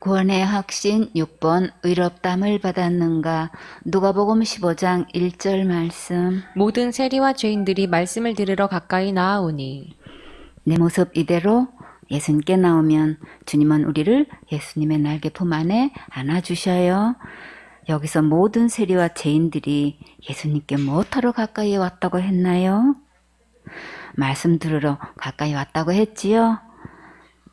구원의 확신 6번 의롭담을 받았는가. 누가복음 15장 1절 말씀. 모든 세리와 죄인들이 말씀을 들으러 가까이 나아오니 내 모습 이대로 예수님께 나오면 주님은 우리를 예수님의 날개 품 안에 안아주셔요. 여기서 모든 세리와 죄인들이 예수님께 무엇하러 가까이 왔다고 했나요? 말씀 들으러 가까이 왔다고 했지요.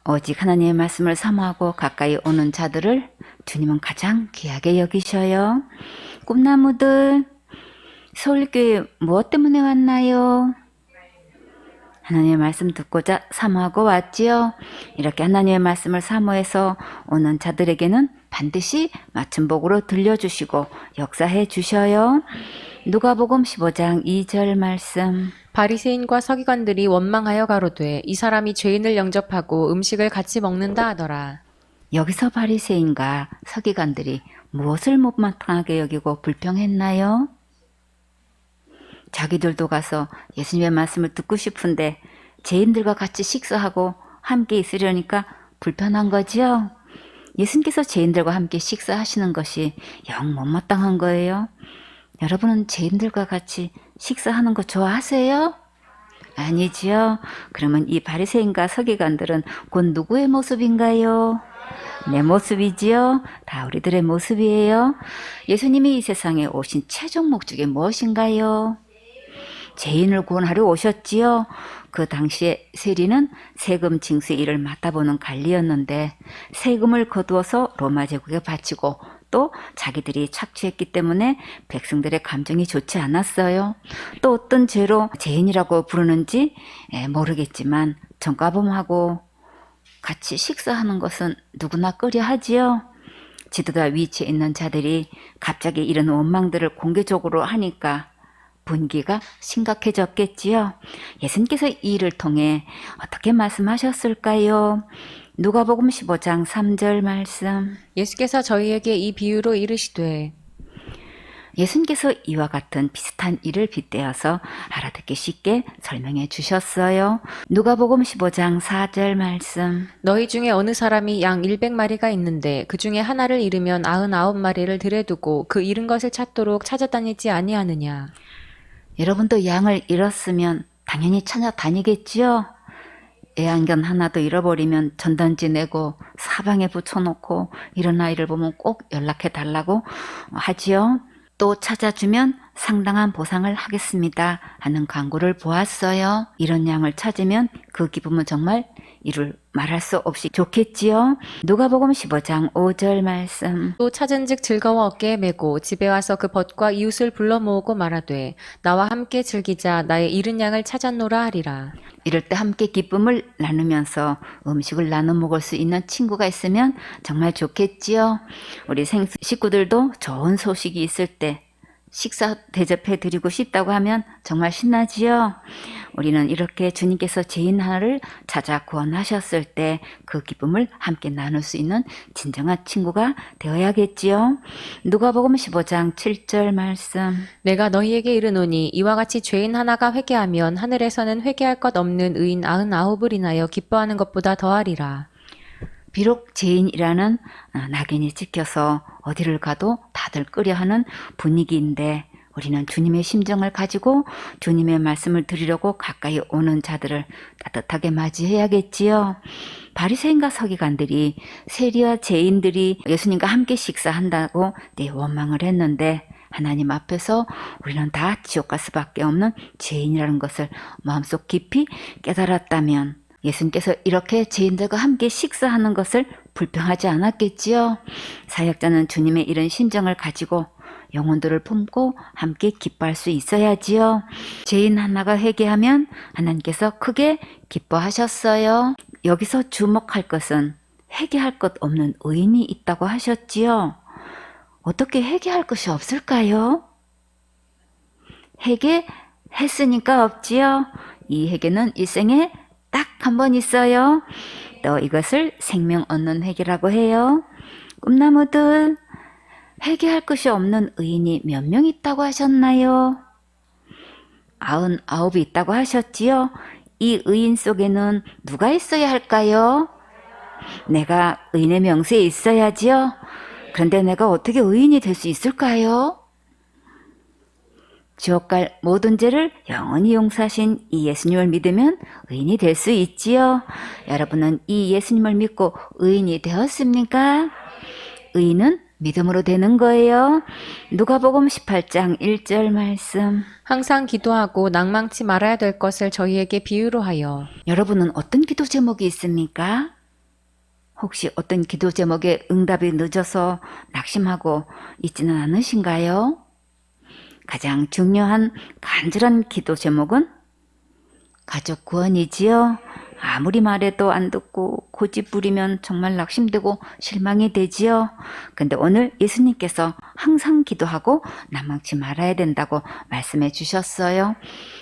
오직 하나님의 말씀을 사모하고 가까이 오는 자들을 주님은 가장 귀하게 여기셔요. 꿈나무들, 서울교회 무엇 때문에 왔나요? 하나님의 말씀 듣고자 사모하고 왔지요. 이렇게 하나님의 말씀을 사모해서 오는 자들에게는 반드시 맞춤 복으로 들려주시고 역사해 주셔요. 누가복음 15장 2절 말씀. 바리새인과 서기관들이 원망하여 가로되 이 사람이 죄인을 영접하고 음식을 같이 먹는다 하더라. 여기서 바리새인과 서기관들이 무엇을 못마땅하게 여기고 불평했나요? 자기들도 가서 예수님의 말씀을 듣고 싶은데 죄인들과 같이 식사하고 함께 있으려니까 불편한 거지요. 예수님께서 죄인들과 함께 식사하시는 것이 영 못마땅한 거예요. 여러분은 죄인들과 같이 식사하는 거 좋아하세요? 아니지요. 그러면 이 바리새인과 서기관들은 곧 누구의 모습인가요? 내 모습이지요. 다 우리들의 모습이에요. 예수님이 이 세상에 오신 최종 목적이 무엇인가요? 죄인을 구원하려 오셨지요. 그 당시에 세리는 세금 징수의 일을 맡아보는 관리였는데 세금을 거두어서 로마 제국에 바치고 또 자기들이 착취했기 때문에 백성들의 감정이 좋지 않았어요. 또 어떤 죄로 죄인이라고 부르는지 모르겠지만 전과범하고 같이 식사하는 것은 누구나 꺼려 하지요. 지도자 위치에 있는 자들이 갑자기 이런 원망들을 공개적으로 하니까 분위기가 심각해졌겠지요. 예수님께서 이 일을 통해 어떻게 말씀하셨을까요? 누가복음 15장 3절 말씀. 예수께서 저희에게 이 비유로 이르시되 예수님께서 이와 같은 비슷한 일을 빗대어서 알아듣기 쉽게 설명해 주셨어요. 누가복음 15장 4절 말씀. 너희 중에 어느 사람이 양 100마리가 있는데 그 중에 하나를 잃으면 99마리를 들에 두고 그 잃은 것을 찾도록 찾아다니지 아니하느냐. 여러분도 양을 잃었으면 당연히 찾아다니겠지요. 애완견 하나도 잃어버리면 전단지 내고 사방에 붙여놓고 이런 아이를 보면 꼭 연락해 달라고 하지요. 또 찾아주면 상당한 보상을 하겠습니다 하는 광고를 보았어요. 이런 양을 찾으면 그 기쁨은 정말 이를 말할 수 없이 좋겠지요. 누가복음 15장 5절 말씀. 또 찾은즉 즐거워 어깨에 메고 집에 와서 그 벗과 이웃을 불러 모으고 말하되 나와 함께 즐기자 나의 잃은 양을 찾았노라 하리라. 이럴 때 함께 기쁨을 나누면서 음식을 나눠 먹을 수 있는 친구가 있으면 정말 좋겠지요. 우리 식구들도 좋은 소식이 있을 때 식사 대접해 드리고 싶다고 하면 정말 신나지요. 우리는 이렇게 주님께서 죄인 하나를 찾아 구원하셨을 때 그 기쁨을 함께 나눌 수 있는 진정한 친구가 되어야겠지요. 누가복음 15장 7절 말씀. 내가 너희에게 이르노니 이와 같이 죄인 하나가 회개하면 하늘에서는 회개할 것 없는 의인 99을 인하여 기뻐하는 것보다 더하리라. 비록 죄인이라는 낙인이 찍혀서 어디를 가도 다들 끄려하는 분위기인데 우리는 주님의 심정을 가지고 주님의 말씀을 드리려고 가까이 오는 자들을 따뜻하게 맞이해야겠지요. 바리새인과 서기관들이 세리와 죄인들이 예수님과 함께 식사한다고 원망을 했는데 하나님 앞에서 우리는 다 지옥 갈 수밖에 없는 죄인이라는 것을 마음속 깊이 깨달았다면 예수님께서 이렇게 죄인들과 함께 식사하는 것을 불평하지 않았겠지요. 사역자는 주님의 이런 심정을 가지고 영혼들을 품고 함께 기뻐할 수 있어야지요. 죄인 하나가 회개하면 하나님께서 크게 기뻐하셨어요. 여기서 주목할 것은 회개할 것 없는 의인이 있다고 하셨지요. 어떻게 회개할 것이 없을까요? 회개했으니까 없지요. 이 회개는 일생에 딱 한 번 있어요. 또 이것을 생명 얻는 회개라고 해요. 꿈나무들, 회개할 것이 없는 의인이 몇 명 있다고 하셨나요? 99이 있다고 하셨지요. 이 의인 속에는 누가 있어야 할까요? 내가 의인의 명세에 있어야지요. 그런데 내가 어떻게 의인이 될 수 있을까요? 지옥 갈 모든 죄를 영원히 용서하신 이 예수님을 믿으면 의인이 될 수 있지요. 여러분은 이 예수님을 믿고 의인이 되었습니까? 의인은 믿음으로 되는 거예요. 누가복음 18장 1절 말씀. 항상 기도하고 낭망치 말아야 될 것을 저희에게 비유로 하여. 여러분은 어떤 기도 제목이 있습니까? 혹시 어떤 기도 제목에 응답이 늦어서 낙심하고 있지는 않으신가요? 가장 중요한 간절한 기도 제목은 가족 구원이지요. 아무리 말해도 안 듣고 고집 부리면 정말 낙심되고 실망이 되지요. 근데 오늘 예수님께서 항상 기도하고 낙망치 말아야 된다고 말씀해 주셨어요.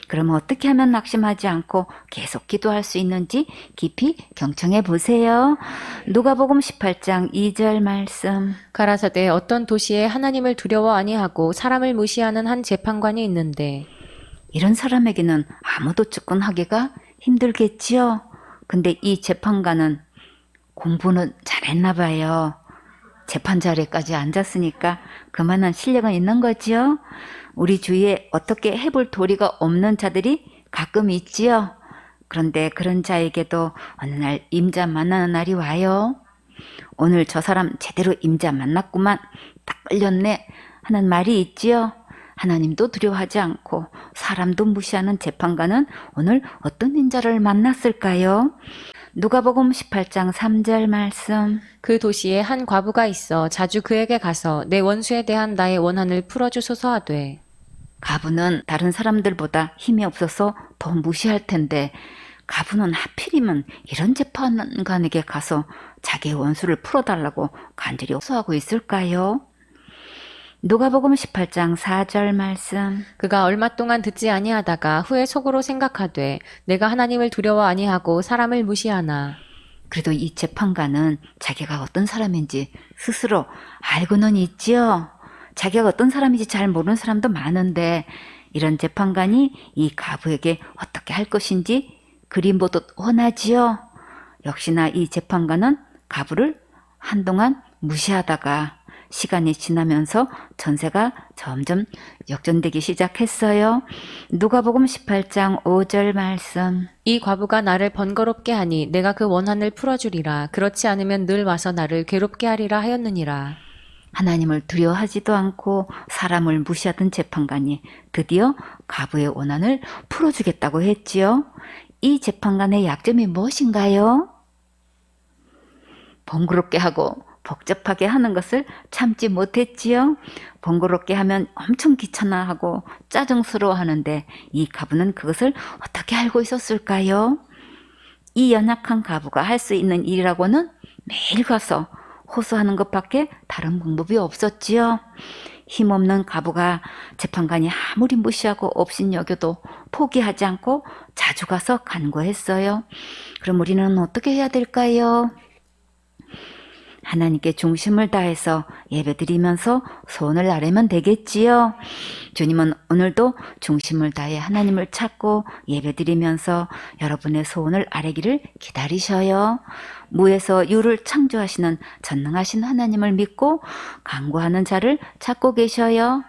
그러면 어떻게 하면 낙심하지 않고 계속 기도할 수 있는지 깊이 경청해 보세요. 누가복음 18장 2절 말씀. 가라사대 어떤 도시에 하나님을 두려워 아니하고 사람을 무시하는 한 재판관이 있는데 이런 사람에게는 아무도 접근하기가 힘들겠지요. 근데 이 재판관은 공부는 잘했나 봐요. 재판 자리에까지 앉았으니까 그만한 실력은 있는 거지요. 우리 주위에 어떻게 해볼 도리가 없는 자들이 가끔 있지요. 그런데 그런 자에게도 어느 날 임자 만나는 날이 와요. 오늘 저 사람 제대로 임자 만났구만. 딱 걸렸네 하는 말이 있지요. 하나님도 두려워하지 않고 사람도 무시하는 재판관은 오늘 어떤 인자를 만났을까요? 누가복음 18장 3절 말씀. 그 도시에 한 과부가 있어 자주 그에게 가서 내 원수에 대한 나의 원한을 풀어주소서 하되. 가부는 다른 사람들보다 힘이 없어서 더 무시할 텐데 가부는 하필이면 이런 재판관에게 가서 자기의 원수를 풀어달라고 간절히 호소하고 있을까요? 누가복음 18장 4절 말씀. 그가 얼마 동안 듣지 아니하다가 후에 속으로 생각하되 내가 하나님을 두려워 아니하고 사람을 무시하나. 그래도 이 재판관은 자기가 어떤 사람인지 스스로 알고는 있지요. 자기가 어떤 사람인지 잘 모르는 사람도 많은데 이런 재판관이 이 가부에게 어떻게 할 것인지 그림 보듯 훤하지요. 역시나 이 재판관은 가부를 한동안 무시하다가 시간이 지나면서 전세가 점점 역전되기 시작했어요. 누가복음 18장 5절 말씀. 이 과부가 나를 번거롭게 하니 내가 그 원한을 풀어주리라. 그렇지 않으면 늘 와서 나를 괴롭게 하리라 하였느니라. 하나님을 두려워하지도 않고 사람을 무시하던 재판관이 드디어 가부의 원한을 풀어주겠다고 했지요. 이 재판관의 약점이 무엇인가요? 번거롭게 하고 복잡하게 하는 것을 참지 못했지요. 번거롭게 하면 엄청 귀찮아하고 짜증스러워 하는데 이 가부는 그것을 어떻게 알고 있었을까요? 이 연약한 가부가 할 수 있는 일이라고는 매일 가서 호소하는 것밖에 다른 방법이 없었지요. 힘없는 가부가 재판관이 아무리 무시하고 업신여겨도 포기하지 않고 자주 가서 간구했어요. 그럼 우리는 어떻게 해야 될까요? 하나님께 중심을 다해서 예배드리면서 소원을 아뢰면 되겠지요. 주님은 오늘도 중심을 다해 하나님을 찾고 예배드리면서 여러분의 소원을 아뢰기를 기다리셔요. 무에서 유를 창조하시는 전능하신 하나님을 믿고 간구하는 자를 찾고 계셔요.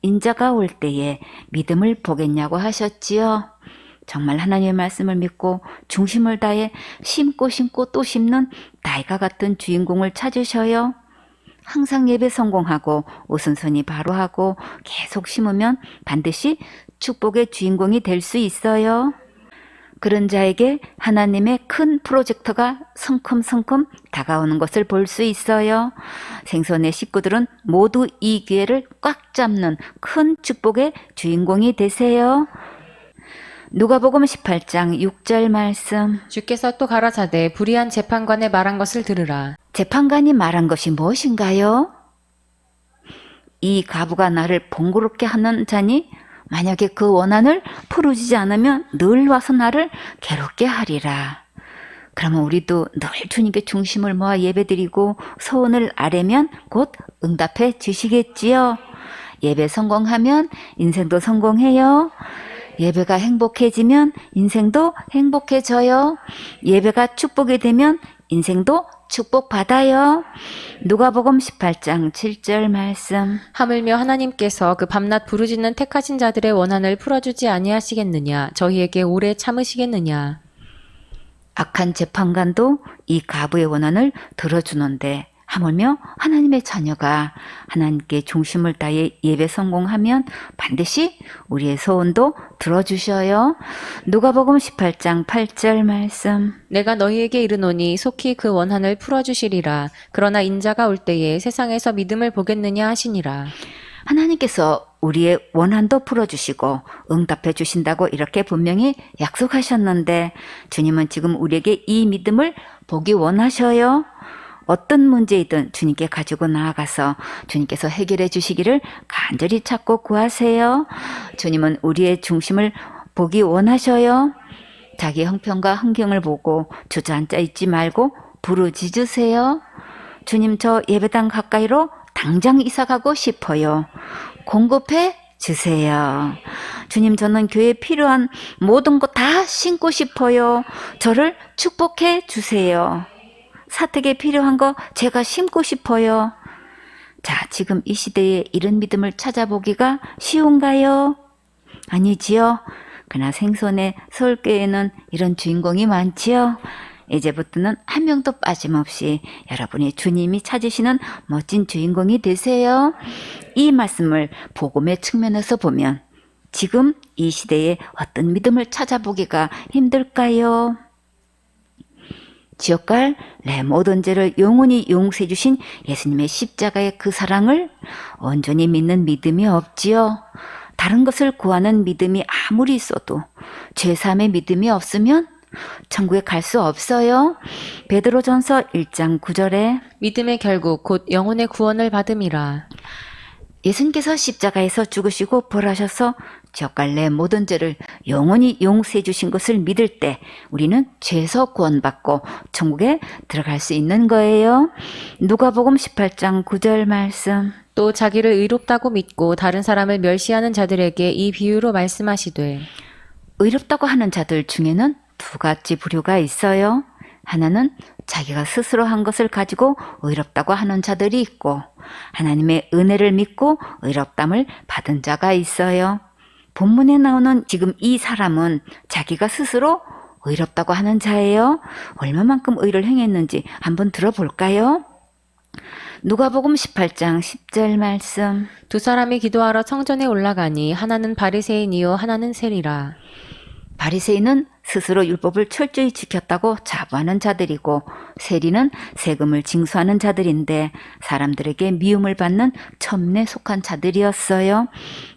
인자가 올 때에 믿음을 보겠냐고 하셨지요. 정말 하나님의 말씀을 믿고 중심을 다해 심고 또 심는 다이가 같은 주인공을 찾으셔요. 항상 예배 성공하고 오순손이 바로 하고 계속 심으면 반드시 축복의 주인공이 될 수 있어요. 그런 자에게 하나님의 큰 프로젝트가 성큼성큼 다가오는 것을 볼 수 있어요. 생선의 식구들은 모두 이 기회를 꽉 잡는 큰 축복의 주인공이 되세요. 누가복음 18장 6절 말씀. 주께서 또 가라사대 불의한 재판관의 말한 것을 들으라. 재판관이 말한 것이 무엇인가요? 이 가부가 나를 번거롭게 하는 자니 만약에 그 원한을 풀어주지 않으면 늘 와서 나를 괴롭게 하리라. 그러면 우리도 늘 주님께 중심을 모아 예배드리고 소원을 아뢰면 곧 응답해 주시겠지요. 예배 성공하면 인생도 성공해요. 예배가 행복해지면 인생도 행복해져요. 예배가 축복이 되면 인생도 축복받아요. 누가복음 18장 7절 말씀. 하물며 하나님께서 그 밤낮 부르짖는 택하신 자들의 원한을 풀어주지 아니하시겠느냐? 저희에게 오래 참으시겠느냐? 악한 재판관도 이 가부의 원한을 들어주는데 하물며 하나님의 자녀가 하나님께 중심을 다해 예배 성공하면 반드시 우리의 소원도 들어주셔요. 누가복음 18장 8절 말씀. 내가 너희에게 이르노니 속히 그 원한을 풀어주시리라. 그러나 인자가 올 때에 세상에서 믿음을 보겠느냐 하시니라. 하나님께서 우리의 원한도 풀어주시고 응답해 주신다고 이렇게 분명히 약속하셨는데 주님은 지금 우리에게 이 믿음을 보기 원하셔요. 어떤 문제이든 주님께 가지고 나아가서 주님께서 해결해 주시기를 간절히 찾고 구하세요. 주님은 우리의 중심을 보기 원하셔요. 자기 형편과 환경을 보고 주저앉아 있지 말고 부르짖으세요. 주님, 저 예배당 가까이로 당장 이사 가고 싶어요. 공급해 주세요. 주님, 저는 교회에 필요한 모든 것 다 심고 싶어요. 저를 축복해 주세요. 사택에 필요한 거 제가 심고 싶어요. 자, 지금 이 시대에 이런 믿음을 찾아보기가 쉬운가요? 아니지요. 그러나 생선의 서울교회에는 이런 주인공이 많지요. 이제부터는 한 명도 빠짐없이 여러분이 주님이 찾으시는 멋진 주인공이 되세요. 이 말씀을 복음의 측면에서 보면 지금 이 시대에 어떤 믿음을 찾아보기가 힘들까요? 지옥갈 내 모든 죄를 영원히 용서해 주신 예수님의 십자가의 그 사랑을 온전히 믿는 믿음이 없지요. 다른 것을 구하는 믿음이 아무리 있어도 죄사함의 믿음이 없으면 천국에 갈 수 없어요. 베드로전서 1장 9절에 믿음의 결국 곧 영혼의 구원을 받음이라. 예수님께서 십자가에서 죽으시고 부활하셔서 지옥갈 내 모든 죄를 영원히 용서해 주신 것을 믿을 때 우리는 죄에서 구원받고 천국에 들어갈 수 있는 거예요. 누가복음 18장 9절 말씀. 또 자기를 의롭다고 믿고 다른 사람을 멸시하는 자들에게 이 비유로 말씀하시되 의롭다고 하는 자들 중에는 두 가지 부류가 있어요. 하나는 자기가 스스로 한 것을 가지고 의롭다고 하는 자들이 있고 하나님의 은혜를 믿고 의롭담을 받은 자가 있어요. 본문에 나오는 지금 이 사람은 자기가 스스로 의롭다고 하는 자예요. 얼마만큼 의를 행했는지 한번 들어볼까요? 누가복음 18장 10절 말씀. 두 사람이 기도하러 성전에 올라가니 하나는 바리새인이요 하나는 세리라. 바리새인은 스스로 율법을 철저히 지켰다고 자부하는 자들이고 세리는 세금을 징수하는 자들인데 사람들에게 미움을 받는 첨례에 속한 자들이었어요.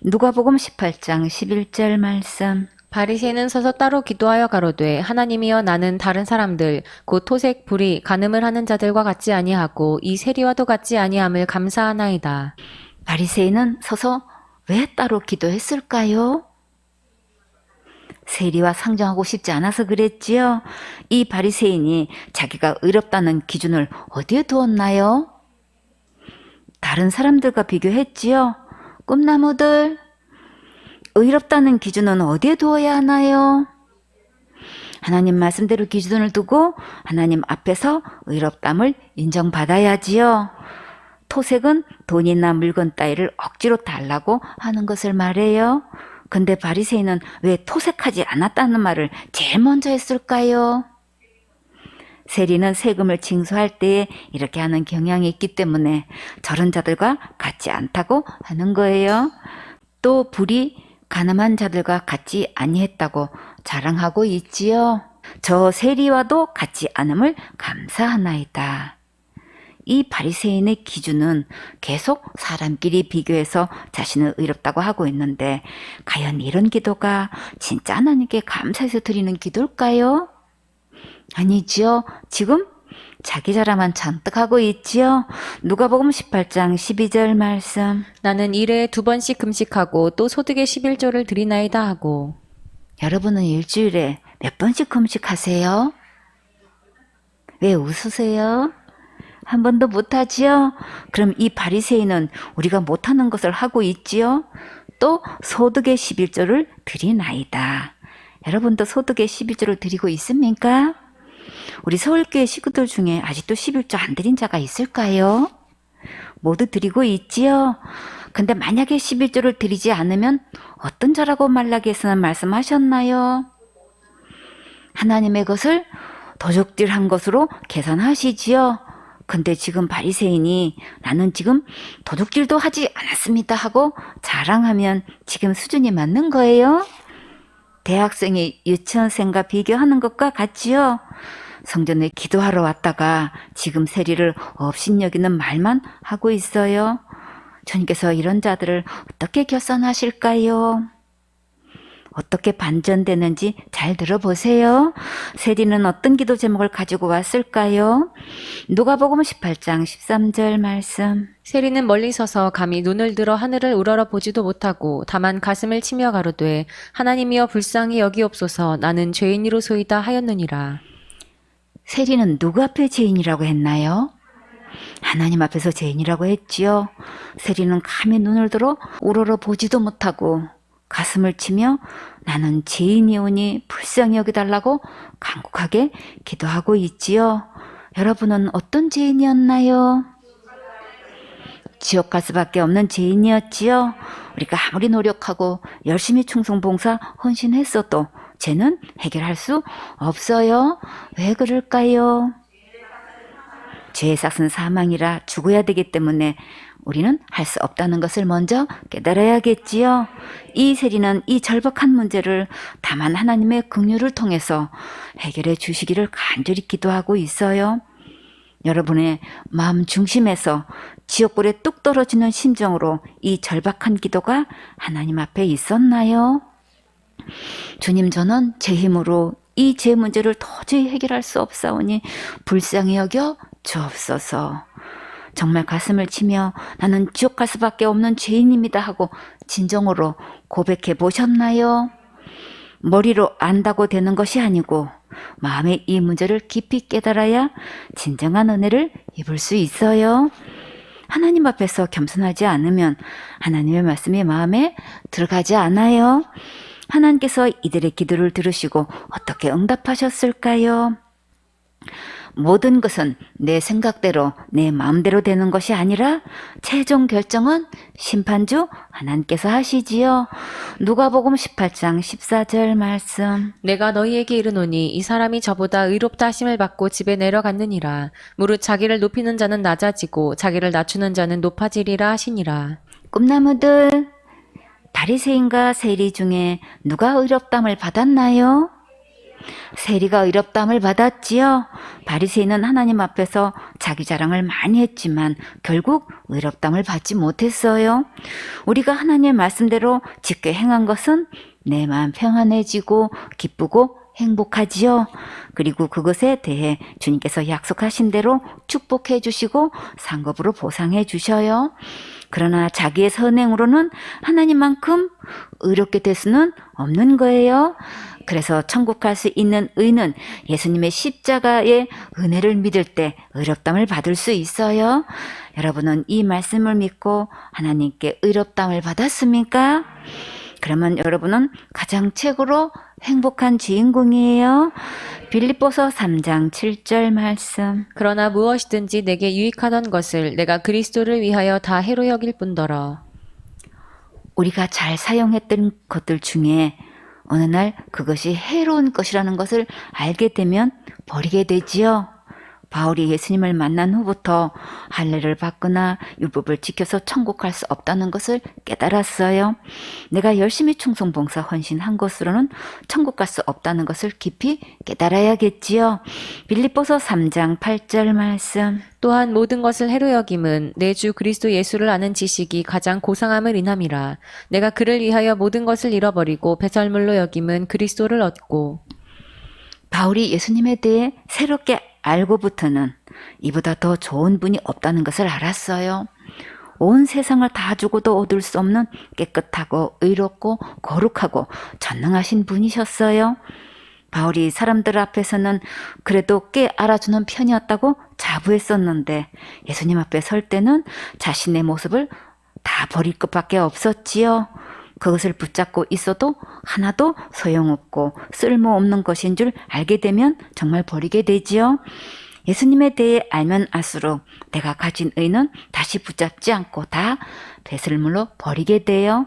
누가복음 18장 11절 말씀. 바리새인은 서서 따로 기도하여 가로되 하나님이여 나는 다른 사람들 곧 토색 불의 간음을 하는 자들과 같지 아니하고 이 세리와도 같지 아니함을 감사하나이다. 바리새인은 서서 왜 따로 기도했을까요? 세리와 상정하고 싶지 않아서 그랬지요. 이 바리새인이 자기가 의롭다는 기준을 어디에 두었나요? 다른 사람들과 비교했지요. 꿈나무들, 의롭다는 기준은 어디에 두어야 하나요? 하나님 말씀대로 기준을 두고 하나님 앞에서 의롭담을 인정받아야지요. 토색은 돈이나 물건 따위를 억지로 달라고 하는 것을 말해요. 근데 바리새인은 왜 토색하지 않았다는 말을 제일 먼저 했을까요? 세리는 세금을 징수할 때에 이렇게 하는 경향이 있기 때문에 저런 자들과 같지 않다고 하는 거예요. 또 불이 가늠한 자들과 같지 아니했다고 자랑하고 있지요. 저 세리와도 같지 않음을 감사하나이다. 이 바리새인의 기준은 계속 사람끼리 비교해서 자신을 의롭다고 하고 있는데 과연 이런 기도가 진짜 하나님께 감사해서 드리는 기도일까요? 아니지요. 지금 자기 자랑만 잔뜩 하고 있지요. 누가복음 18장 12절 말씀. 나는 일에 2번씩 금식하고 또 소득의 11조를 드리나이다 하고. 여러분은 일주일에 몇 번씩 금식하세요? 왜 웃으세요? 한 번도 못하지요? 그럼 이 바리새인은 우리가 못하는 것을 하고 있지요? 또 소득의 11조를 드리나이다. 여러분도 소득의 11조를 드리고 있습니까? 우리 서울교회 식구들 중에 아직도 11조 안 드린 자가 있을까요? 모두 드리고 있지요. 근데 만약에 11조를 드리지 않으면 어떤 자라고 말라기에서는 말씀하셨나요? 하나님의 것을 도적질한 것으로 계산하시지요. 근데 지금 바리새인이 나는 지금 도둑질도 하지 않았습니다 하고 자랑하면 지금 수준이 맞는 거예요? 대학생이 유치원생과 비교하는 것과 같지요? 성전에 기도하러 왔다가 지금 세리를 업신여기는 말만 하고 있어요. 주님께서 이런 자들을 어떻게 결산하실까요? 어떻게 반전되는지 잘 들어보세요. 세리는 어떤 기도 제목을 가지고 왔을까요? 누가복음 18장 13절 말씀. 세리는 멀리 서서 감히 눈을 들어 하늘을 우러러 보지도 못하고 다만 가슴을 치며 가로되 하나님이여 불쌍히 여기옵소서 나는 죄인이로소이다 하였느니라. 세리는 누구 앞에 죄인이라고 했나요? 하나님 앞에서 죄인이라고 했지요. 세리는 감히 눈을 들어 우러러 보지도 못하고 가슴을 치며 나는 죄인이오니 불쌍히 여기달라고 간곡하게 기도하고 있지요. 여러분은 어떤 죄인이었나요? 지옥 갈 수밖에 없는 죄인이었지요. 우리가 아무리 노력하고 열심히 충성봉사 헌신했어도 죄는 해결할 수 없어요. 왜 그럴까요? 죄의 삭은 사망이라 죽어야 되기 때문에 우리는 할 수 없다는 것을 먼저 깨달아야겠지요. 이 세리는 이 절박한 문제를 다만 하나님의 긍휼을 통해서 해결해 주시기를 간절히 기도하고 있어요. 여러분의 마음 중심에서 지옥불에 뚝 떨어지는 심정으로 이 절박한 기도가 하나님 앞에 있었나요? 주님, 저는 제 힘으로 이 제 문제를 도저히 해결할 수 없사오니 불쌍히 여겨 주옵소서. 정말 가슴을 치며 나는 지옥 갈 수밖에 없는 죄인입니다 하고 진정으로 고백해 보셨나요? 머리로 안다고 되는 것이 아니고 마음의 이 문제를 깊이 깨달아야 진정한 은혜를 입을 수 있어요. 하나님 앞에서 겸손하지 않으면 하나님의 말씀이 마음에 들어가지 않아요. 하나님께서 이들의 기도를 들으시고 어떻게 응답하셨을까요? 모든 것은 내 생각대로 내 마음대로 되는 것이 아니라 최종 결정은 심판주 하나님께서 하시지요. 누가복음 18장 14절 말씀. 내가 너희에게 이르노니 이 사람이 저보다 의롭다 하심을 받고 집에 내려갔느니라. 무릇 자기를 높이는 자는 낮아지고 자기를 낮추는 자는 높아지리라 하시니라. 꿈나무들, 바리새인과 세리 중에 누가 의롭담을 받았나요? 세리가 의롭담을 받았지요. 바리새인은 하나님 앞에서 자기 자랑을 많이 했지만 결국 의롭담을 받지 못했어요. 우리가 하나님의 말씀대로 지켜 행한 것은 내 마음 평안해지고 기쁘고 행복하지요. 그리고 그것에 대해 주님께서 약속하신 대로 축복해 주시고 상급으로 보상해 주셔요. 그러나 자기의 선행으로는 하나님만큼 의롭게 될 수는 없는 거예요. 그래서 천국 갈 수 있는 의는 예수님의 십자가의 은혜를 믿을 때 의롭담을 받을 수 있어요. 여러분은 이 말씀을 믿고 하나님께 의롭담을 받았습니까? 그러면 여러분은 가장 최고로 행복한 주인공이에요. 빌립보서 3장 7절 말씀. 그러나 무엇이든지 내게 유익하던 것을 내가 그리스도를 위하여 다 해로 여길 뿐더러. 우리가 잘 사용했던 것들 중에 어느 날 그것이 해로운 것이라는 것을 알게 되면 버리게 되지요. 바울이 예수님을 만난 후부터 할례를 받거나 율법을 지켜서 천국 갈 수 없다는 것을 깨달았어요. 내가 열심히 충성봉사 헌신한 것으로는 천국 갈 수 없다는 것을 깊이 깨달아야겠지요. 빌립보서 3장 8절 말씀. 또한 모든 것을 해로 여김은 내 주 그리스도 예수를 아는 지식이 가장 고상함을 인함이라. 내가 그를 위하여 모든 것을 잃어버리고 배설물로 여김은 그리스도를 얻고. 바울이 예수님에 대해 새롭게 알고부터는 이보다 더 좋은 분이 없다는 것을 알았어요. 온 세상을 다 주고도 얻을 수 없는 깨끗하고 의롭고 거룩하고 전능하신 분이셨어요. 바울이 사람들 앞에서는 그래도 꽤 알아주는 편이었다고 자부했었는데 예수님 앞에 설 때는 자신의 모습을 다 버릴 것밖에 없었지요. 그것을 붙잡고 있어도 하나도 소용없고 쓸모없는 것인 줄 알게 되면 정말 버리게 되지요. 예수님에 대해 알면 알수록 내가 가진 의는 다시 붙잡지 않고 다 배설물로 버리게 돼요.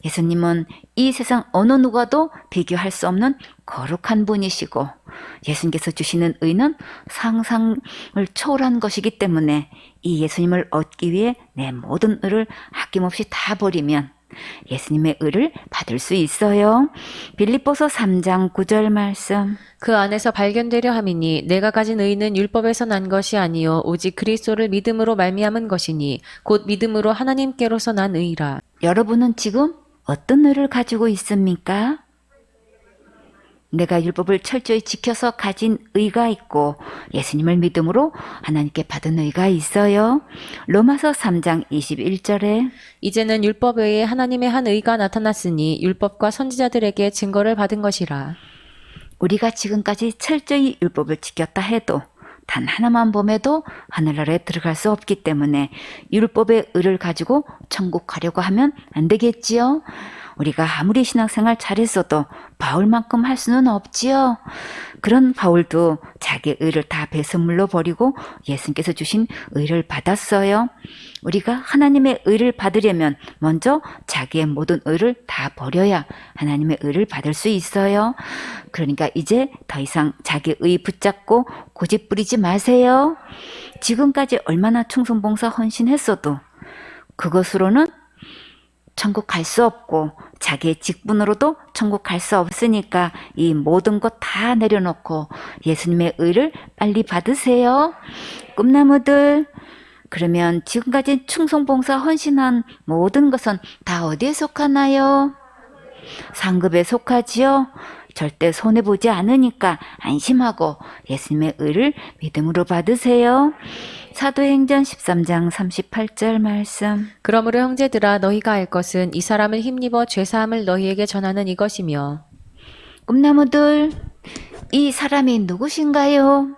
예수님은 이 세상 어느 누가도 비교할 수 없는 거룩한 분이시고 예수님께서 주시는 의는 상상을 초월한 것이기 때문에 이 예수님을 얻기 위해 내 모든 의를 아낌없이 다 버리면 예수님의 의를 받을 수 있어요. 빌립보서 3장 9절 말씀. 그 안에서 발견되려 함이니 내가 가진 의는 율법에서 난 것이 아니요 오직 그리스도를 믿음으로 말미암은 것이니 곧 믿음으로 하나님께로서 난 의라. 여러분은 지금 어떤 의를 가지고 있습니까? 내가 율법을 철저히 지켜서 가진 의가 있고 예수님을 믿음으로 하나님께 받은 의가 있어요. 로마서 3장 21절에 이제는 율법 외에 하나님의 한 의가 나타났으니 율법과 선지자들에게 증거를 받은 것이라. 우리가 지금까지 철저히 율법을 지켰다 해도 단 하나만 범해도 하늘나라에 들어갈 수 없기 때문에 율법의 의를 가지고 천국 가려고 하면 안 되겠지요. 우리가 아무리 신앙생활 잘했어도 바울만큼 할 수는 없지요. 그런 바울도 자기 의를 다 배설물로 버리고 예수님께서 주신 의를 받았어요. 우리가 하나님의 의를 받으려면 먼저 자기의 모든 의를 다 버려야 하나님의 의를 받을 수 있어요. 그러니까 이제 더 이상 자기 의 붙잡고 고집 부리지 마세요. 지금까지 얼마나 충성봉사 헌신했어도 그것으로는 천국 갈 수 없고 자기의 직분으로도 천국 갈 수 없으니까 이 모든 것 다 내려놓고 예수님의 의를 빨리 받으세요. 꿈나무들, 그러면 지금까지 충성봉사 헌신한 모든 것은 다 어디에 속하나요? 상급에 속하지요. 절대 손해보지 않으니까 안심하고 예수님의 의를 믿음으로 받으세요. 사도행전 13장 38절 말씀. 그러므로 형제들아 너희가 알 것은 이 사람을 힘입어 죄사함을 너희에게 전하는 이것이며. 꿈나무들, 이 사람이 누구신가요?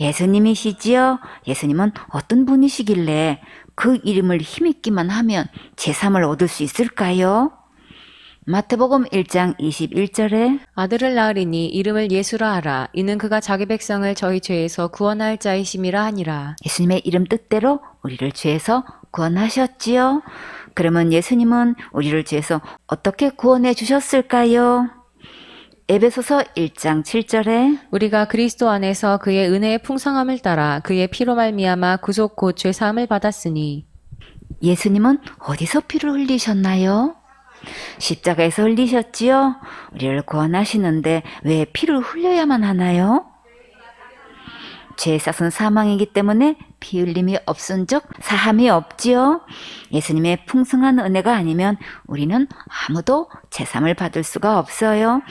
예수님이시지요? 예수님은 어떤 분이시길래 그 이름을 힘입기만 하면 제삼을 얻을 수 있을까요? 마태복음 1장 21절에 아들을 낳으리니 이름을 예수라 하라. 이는 그가 자기 백성을 저희 죄에서 구원할 자이심이라 하니라. 예수님의 이름 뜻대로 우리를 죄에서 구원하셨지요. 그러면 예수님은 우리를 죄에서 어떻게 구원해 주셨을까요? 에베소서 1장 7절에 우리가 그리스도 안에서 그의 은혜의 풍성함을 따라 그의 피로 말미암아 구속 곧 죄사함을 받았으니. 예수님은 어디서 피를 흘리셨나요? 십자가에서 흘리셨지요? 우리를 구원하시는데 왜 피를 흘려야만 하나요? 죄의 싹은 사망이기 때문에 피 흘림이 없은즉 사함이 없지요. 예수님의 풍성한 은혜가 아니면 우리는 아무도 제삼을 받을 수가 없어요.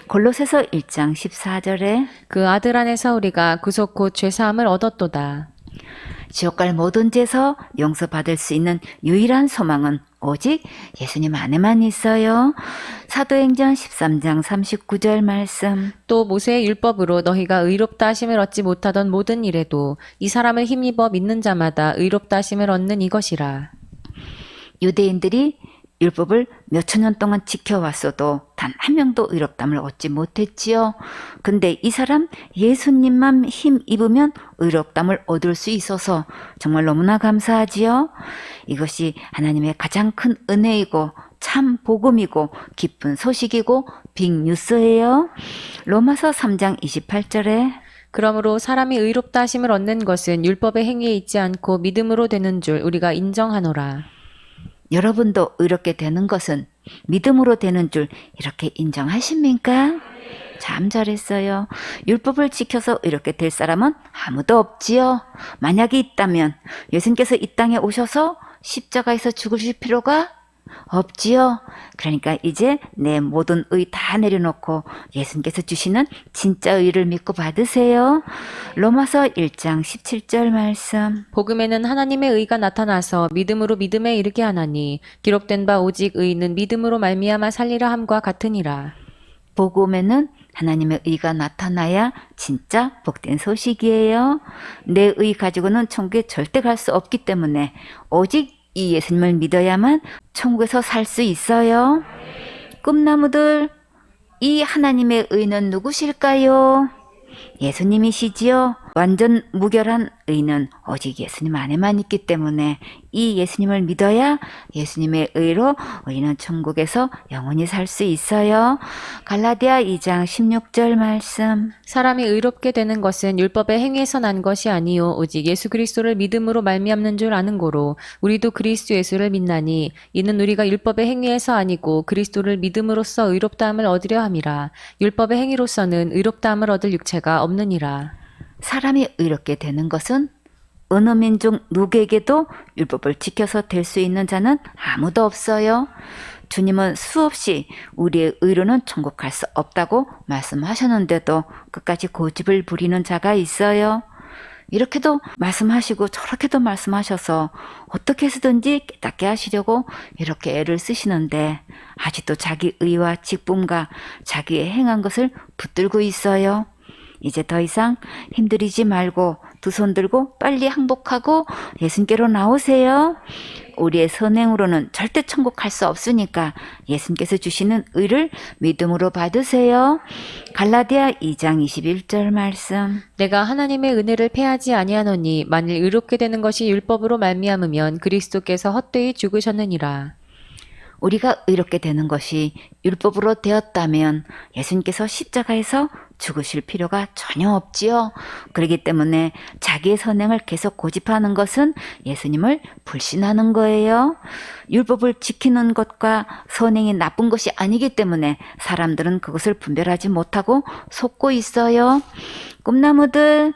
골로새서 1장 14절에 그 아들 안에서 우리가 구속 곧 죄사함을 얻었도다. 지옥 갈 모든 죄에서 용서받을 수 있는 유일한 소망은 오직 예수님 안에만 있어요. 사도행전 13장 39절 말씀. 또 모세의 율법으로 너희가 의롭다 하심을 얻지 못하던 모든 일에도 이 사람을 힘입어 믿는 자마다 의롭다 하심을 얻는 이것이라. 유대인들이 율법을 몇천 년 동안 지켜왔어도 단 한 명도 의롭담을 얻지 못했지요. 근데 이 사람 예수님만 힘 입으면 의롭담을 얻을 수 있어서 정말 너무나 감사하지요. 이것이 하나님의 가장 큰 은혜이고 참 복음이고 기쁜 소식이고 빅뉴스예요. 로마서 3장 28절에 그러므로 사람이 의롭다 하심을 얻는 것은 율법의 행위에 있지 않고 믿음으로 되는 줄 우리가 인정하노라. 여러분도 의롭게 되는 것은 믿음으로 되는 줄 이렇게 인정하십니까? 참 잘했어요. 율법을 지켜서 의롭게 될 사람은 아무도 없지요. 만약에 있다면 예수님께서 이 땅에 오셔서 십자가에서 죽으실 필요가 없지요. 그러니까 이제 내 모든 의 다 내려놓고 예수님께서 주시는 진짜 의를 믿고 받으세요. 로마서 1장 17절 말씀. 복음에는 하나님의 의가 나타나서 믿음으로 믿음에 이르게 하나니 기록된 바 오직 의는 믿음으로 말미암아 살리라 함과 같으니라. 복음에는 하나님의 의가 나타나야 진짜 복된 소식이에요. 내 의 가지고는 천국에 절대 갈 수 없기 때문에 오직 이 예수님을 믿어야만 천국에서 살 수 있어요. 꿈나무들, 이 하나님의 의는 누구실까요? 예수님이시지요. 완전 무결한 의는 오직 예수님 안에만 있기 때문에 이 예수님을 믿어야 예수님의 의로 우리는 천국에서 영원히 살 수 있어요. 갈라디아 2장 16절 말씀. 사람이 의롭게 되는 것은 율법의 행위에서 난 것이 아니요 오직 예수 그리스도를 믿음으로 말미암는 줄 아는 고로 우리도 그리스도 예수를 믿나니 이는 우리가 율법의 행위에서 아니고 그리스도를 믿음으로써 의롭다함을 얻으려 함이라. 율법의 행위로서는 의롭다함을 얻을 육체가 없느니라. 사람이 의롭게 되는 것은 어느 민족 누구에게도 율법을 지켜서 될 수 있는 자는 아무도 없어요. 주님은 수없이 우리의 의로는 천국 갈 수 없다고 말씀하셨는데도 끝까지 고집을 부리는 자가 있어요. 이렇게도 말씀하시고 저렇게도 말씀하셔서 어떻게 해서든지 깨닫게 하시려고 이렇게 애를 쓰시는데 아직도 자기 의와 직분과 자기의 행한 것을 붙들고 있어요. 이제 더 이상 힘들이지 말고 두 손 들고 빨리 항복하고 예수님께로 나오세요. 우리의 선행으로는 절대 천국 갈 수 없으니까 예수님께서 주시는 의를 믿음으로 받으세요. 갈라디아 2장 21절 말씀. 내가 하나님의 은혜를 패하지 아니하노니 만일 의롭게 되는 것이 율법으로 말미암으면 그리스도께서 헛되이 죽으셨느니라. 우리가 의롭게 되는 것이 율법으로 되었다면 예수님께서 십자가에서 죽으실 필요가 전혀 없지요. 그렇기 때문에 자기의 선행을 계속 고집하는 것은 예수님을 불신하는 거예요. 율법을 지키는 것과 선행이 나쁜 것이 아니기 때문에 사람들은 그것을 분별하지 못하고 속고 있어요. 꿈나무들,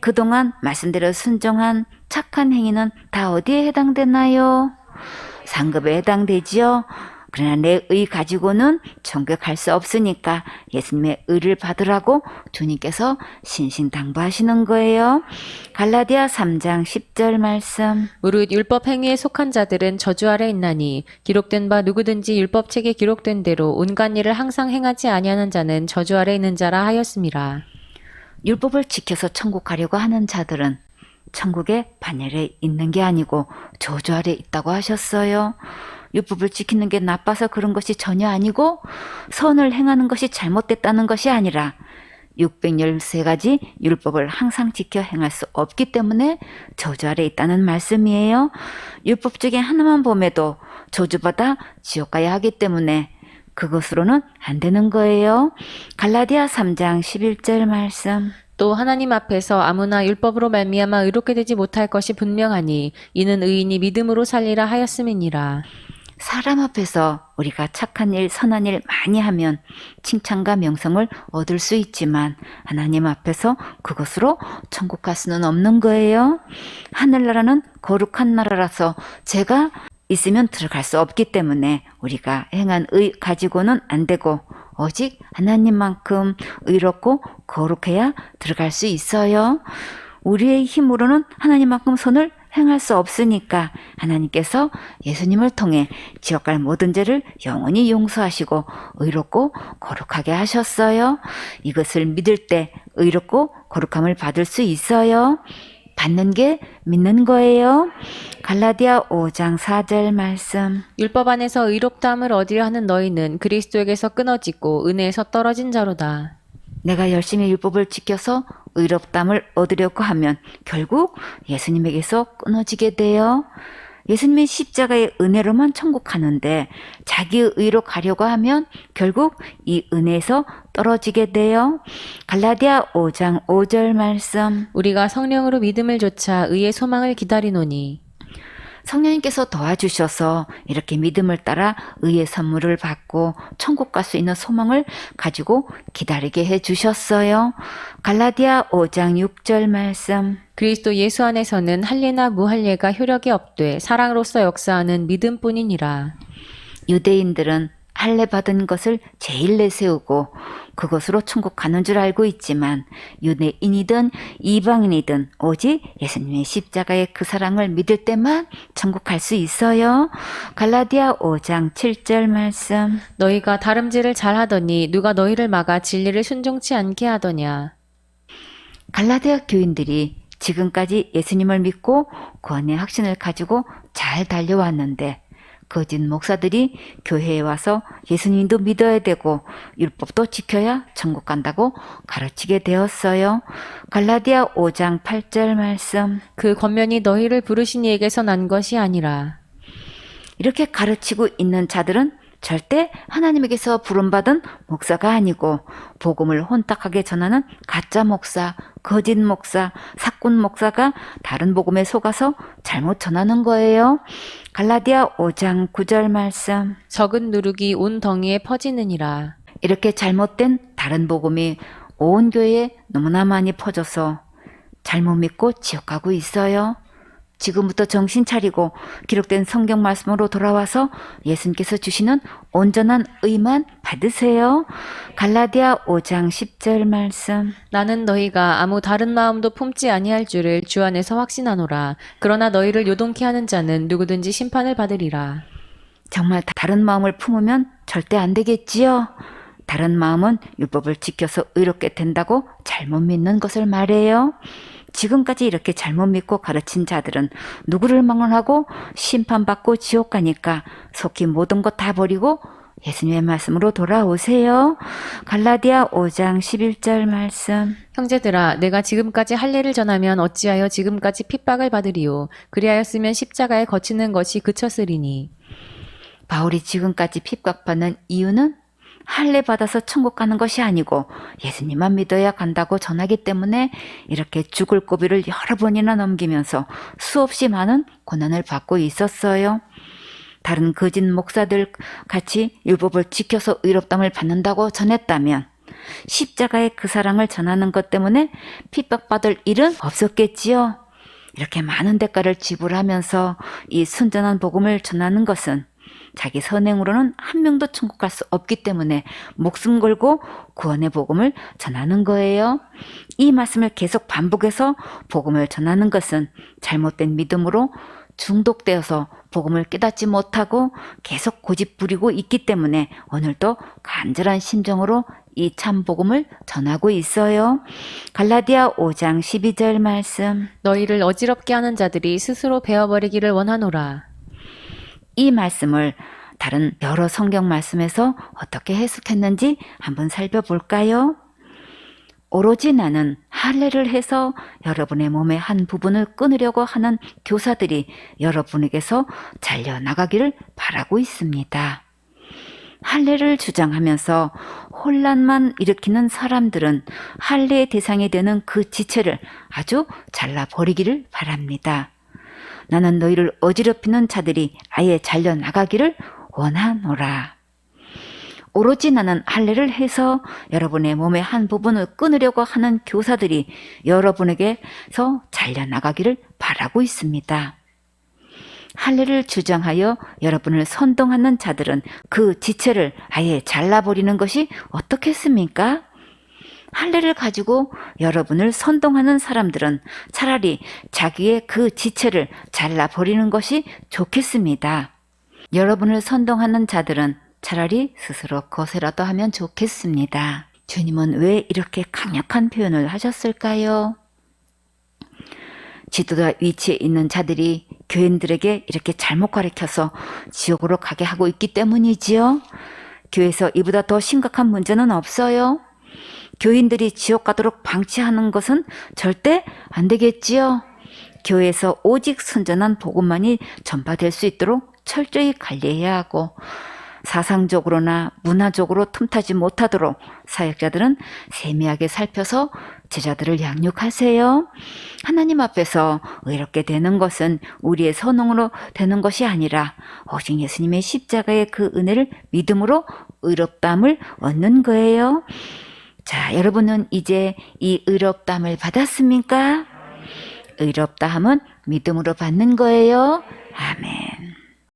그동안 말씀대로 순종한 착한 행위는 다 어디에 해당되나요? 상급에 해당되지요. 그러나 내 의 가지고는 천국에 갈 수 없으니까 예수님의 의를 받으라고 주님께서 신신당부하시는 거예요. 갈라디아 3장 10절 말씀. 무릇 율법 행위에 속한 자들은 저주 아래 있나니 기록된 바 누구든지 율법책에 기록된 대로 온갖 일을 항상 행하지 아니하는 자는 저주 아래 있는 자라 하였음이라. 율법을 지켜서 천국 가려고 하는 자들은 천국의 반열에 있는 게 아니고 저주 아래 있다고 하셨어요. 율법을 지키는 게 나빠서 그런 것이 전혀 아니고 선을 행하는 것이 잘못됐다는 것이 아니라 613가지 율법을 항상 지켜 행할 수 없기 때문에 저주 아래 있다는 말씀이에요. 율법 중에 하나만 범해도 저주받아 지옥 가야 하기 때문에 그것으로는 안 되는 거예요. 갈라디아 3장 11절 말씀. 또 하나님 앞에서 아무나 율법으로 말미암아 의롭게 되지 못할 것이 분명하니 이는 의인이 믿음으로 살리라 하였음이니라. 사람 앞에서 우리가 착한 일, 선한 일 많이 하면 칭찬과 명성을 얻을 수 있지만 하나님 앞에서 그것으로 천국 갈 수는 없는 거예요. 하늘나라는 거룩한 나라라서 제가 있으면 들어갈 수 없기 때문에 우리가 행한 의 가지고는 안 되고 오직 하나님만큼 의롭고 거룩해야 들어갈 수 있어요. 우리의 힘으로는 하나님만큼 선을 행할 수 없으니까 하나님께서 예수님을 통해 지옥 갈 모든 죄를 영원히 용서하시고 의롭고 거룩하게 하셨어요. 이것을 믿을 때 의롭고 거룩함을 받을 수 있어요. 받는 게 믿는 거예요. 갈라디아 5장 4절 말씀. 율법 안에서 의롭다함을 얻으려 하는 너희는 그리스도에게서 끊어지고 은혜에서 떨어진 자로다. 내가 열심히 율법을 지켜서 의롭다함을 얻으려고 하면 결국 예수님에게서 끊어지게 돼요. 예수님의 십자가의 은혜로만 천국 가는데 자기의 의로 가려고 하면 결국 이 은혜에서 떨어지게 돼요. 갈라디아 5장 5절 말씀. 우리가 성령으로 믿음을 조차 의의 소망을 기다리노니 성령님께서 도와주셔서 이렇게 믿음을 따라 의의 선물을 받고 천국 갈 수 있는 소망을 가지고 기다리게 해주셨어요. 갈라디아 5장 6절 말씀. 그리스도 예수 안에서는 할례나 무할례가 효력이 없되 사랑으로서 역사하는 믿음뿐이니라. 유대인들은 할례 받은 것을 제일 내세우고 그것으로 천국 가는 줄 알고 있지만 유대인이든 이방인이든 오직 예수님의 십자가의 그 사랑을 믿을 때만 천국 갈 수 있어요. 갈라디아 5장 7절 말씀. 너희가 다름질을 잘하더니 누가 너희를 막아 진리를 순종치 않게 하더냐. 갈라디아 교인들이 지금까지 예수님을 믿고 구원의 확신을 가지고 잘 달려왔는데 거짓 목사들이 교회에 와서 예수님도 믿어야 되고 율법도 지켜야 천국 간다고 가르치게 되었어요. 갈라디아 5장 8절 말씀. 그 권면이 너희를 부르신 이에게서 난 것이 아니라. 이렇게 가르치고 있는 자들은 절대 하나님에게서 부름받은 목사가 아니고 복음을 혼탁하게 전하는 가짜 목사, 거짓 목사, 사꾼 목사가 다른 복음에 속아서 잘못 전하는 거예요. 갈라디아 5장 9절 말씀. 적은 누룩이 온 덩이에 퍼지느니라. 이렇게 잘못된 다른 복음이 온 교회에 너무나 많이 퍼져서 잘못 믿고 지옥 가고 있어요. 지금부터 정신 차리고 기록된 성경 말씀으로 돌아와서 예수님께서 주시는 온전한 의만 받으세요. 갈라디아 5장 10절 말씀. 나는 너희가 아무 다른 마음도 품지 아니할 줄을 주 안에서 확신하노라. 그러나 너희를 요동케 하는 자는 누구든지 심판을 받으리라. 정말 다른 마음을 품으면 절대 안 되겠지요. 다른 마음은 율법을 지켜서 의롭게 된다고 잘못 믿는 것을 말해요. 지금까지 이렇게 잘못 믿고 가르친 자들은 누구를 망언하고 심판받고 지옥 가니까 속히 모든 것 다 버리고 예수님의 말씀으로 돌아오세요. 갈라디아 5장 11절 말씀. 형제들아, 내가 지금까지 할례를 전하면 어찌하여 지금까지 핍박을 받으리요. 그리하였으면 십자가에 거치는 것이 그쳤으리니. 바울이 지금까지 핍박받는 이유는 할례 받아서 천국 가는 것이 아니고 예수님만 믿어야 간다고 전하기 때문에 이렇게 죽을 고비를 여러 번이나 넘기면서 수없이 많은 고난을 받고 있었어요. 다른 거짓 목사들 같이 율법을 지켜서 의롭담을 받는다고 전했다면 십자가의 그 사랑을 전하는 것 때문에 핍박받을 일은 없었겠지요. 이렇게 많은 대가를 지불하면서 이 순전한 복음을 전하는 것은 자기 선행으로는 한 명도 천국 갈 수 없기 때문에 목숨 걸고 구원의 복음을 전하는 거예요. 이 말씀을 계속 반복해서 복음을 전하는 것은 잘못된 믿음으로 중독되어서 복음을 깨닫지 못하고 계속 고집 부리고 있기 때문에 오늘도 간절한 심정으로 이 참 복음을 전하고 있어요. 갈라디아 5장 12절 말씀. 너희를 어지럽게 하는 자들이 스스로 베어버리기를 원하노라. 이 말씀을 다른 여러 성경 말씀에서 어떻게 해석했는지 한번 살펴볼까요? 오로지 나는 할례를 해서 여러분의 몸의 한 부분을 끊으려고 하는 교사들이 여러분에게서 잘려나가기를 바라고 있습니다. 할례를 주장하면서 혼란만 일으키는 사람들은 할례의 대상이 되는 그 지체를 아주 잘라버리기를 바랍니다. 나는 너희를 어지럽히는 자들이 아예 잘려나가기를 원하노라. 오로지 나는 할례를 해서 여러분의 몸의 한 부분을 끊으려고 하는 교사들이 여러분에게서 잘려나가기를 바라고 있습니다. 할례를 주장하여 여러분을 선동하는 자들은 그 지체를 아예 잘라버리는 것이 어떻겠습니까? 할례를 가지고 여러분을 선동하는 사람들은 차라리 자기의 그 지체를 잘라버리는 것이 좋겠습니다. 여러분을 선동하는 자들은 차라리 스스로 거세라도 하면 좋겠습니다. 주님은 왜 이렇게 강력한 표현을 하셨을까요? 지도자 위치에 있는 자들이 교인들에게 이렇게 잘못 가르쳐서 지옥으로 가게 하고 있기 때문이지요. 교회에서 이보다 더 심각한 문제는 없어요. 교인들이 지옥 가도록 방치하는 것은 절대 안 되겠지요. 교회에서 오직 순전한 복음만이 전파될 수 있도록 철저히 관리해야 하고 사상적으로나 문화적으로 틈타지 못하도록 사역자들은 세미하게 살펴서 제자들을 양육하세요. 하나님 앞에서 의롭게 되는 것은 우리의 선행으로 되는 것이 아니라 오직 예수님의 십자가의 그 은혜를 믿음으로 의롭담을 얻는 거예요. 자, 여러분은 이제 이 의롭담을 받았습니까? 의롭다함은 믿음으로 받는 거예요. 아멘.